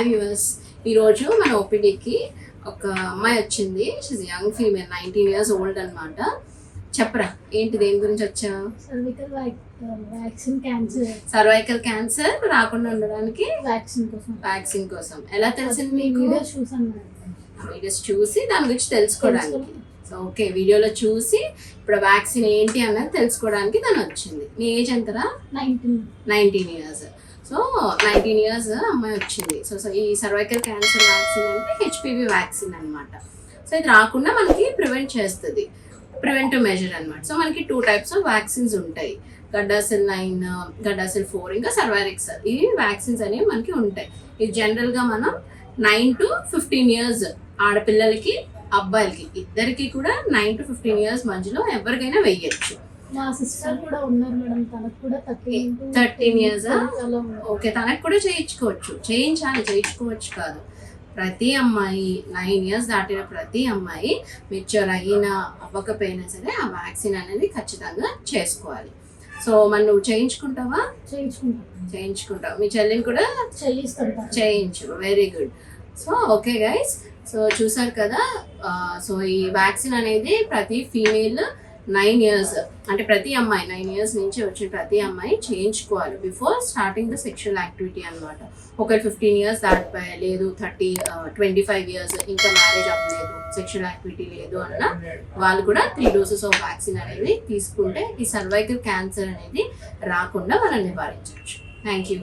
Hi viewers, ఈరోజు మన ఓపీడీకి ఒక అమ్మాయి వచ్చింది. She's young female, 19 years old అనమాట. చెప్పరా, ఏంటి, దేని గురించి వచ్చావు? సర్వైకల్ క్యాన్సర్ రాకుండా ఉండడానికి వ్యాక్సిన్ కోసం. ఎలా తెలిసింది మీకు? వీడియోస్ చూసి దాని గురించి తెలుసుకోవడానికి. సో ఓకే, వీడియోలో చూసి ఇప్పుడు వ్యాక్సిన్ ఏంటి అన్నది తెలుసుకోవడానికి తను వచ్చింది. నీ ఏజ్ ఎంతరా? 19 years. సో 19 years అమ్మాయి వచ్చింది. సో ఈ సర్వైకల్ క్యాన్సర్ వ్యాక్సిన్ అంటే హెచ్పివి వ్యాక్సిన్ అనమాట. సో ఇది రాకుండా మనకి ప్రివెంట్ చేస్తుంది, ప్రివెంటివ్ మెజర్ అనమాట. సో మనకి 2 types ఆఫ్ వ్యాక్సిన్స్ ఉంటాయి, గడ్డాసిల్ 9, గడ్డాసిల్ 4, ఇంకా సర్వైరిక్స్. ఈ వ్యాక్సిన్స్ అనేవి మనకి ఉంటాయి. ఇది జనరల్గా మనం 9 to 15 years ఆడపిల్లలకి, అబ్బాయిలకి ఇద్దరికి కూడా 9 to 15 years మధ్యలో ఎవరికైనా వెయ్యొచ్చు. మా సిస్టర్ కూడా ఉన్నారు మేడం, తనకు కూడా 13 years. ఓకే, తనకు కూడా చేయించుకోవచ్చు. చేయించుకోవచ్చు కాదు, ప్రతి అమ్మాయి 9 years దాటిన ప్రతి అమ్మాయి మెచ్యూర్ అయినా అవ్వకపోయినా సరే ఆ వ్యాక్సిన్ అనేది ఖచ్చితంగా చేసుకోవాలి. సో మరి నువ్వు చేయించుకుంటావా? చేయించుకుంటావు. మీ చెల్లిని కూడా చేయించు. Very good. So okay guys, so చూసారు కదా. సో ఈ వ్యాక్సిన్ అనేది ప్రతి ఫీమేల్ 9 years అంటే ప్రతి అమ్మాయి 9 years నుంచి వచ్చిన ప్రతి అమ్మాయి చేయించుకోవాలి before starting the sexual activity అనమాట. ఒకరు 15 years దాటిపోయా, లేదు 25 years ఇంకా మ్యారేజ్ అవ్వలేదు, సెక్షువల్ యాక్టివిటీ లేదు అన్న వాళ్ళు కూడా 3 doses ఆఫ్ వ్యాక్సిన్ అనేది తీసుకుంటే ఈ సర్వైకల్ క్యాన్సర్ అనేది రాకుండా మనం నివారించవచ్చు. Thank you.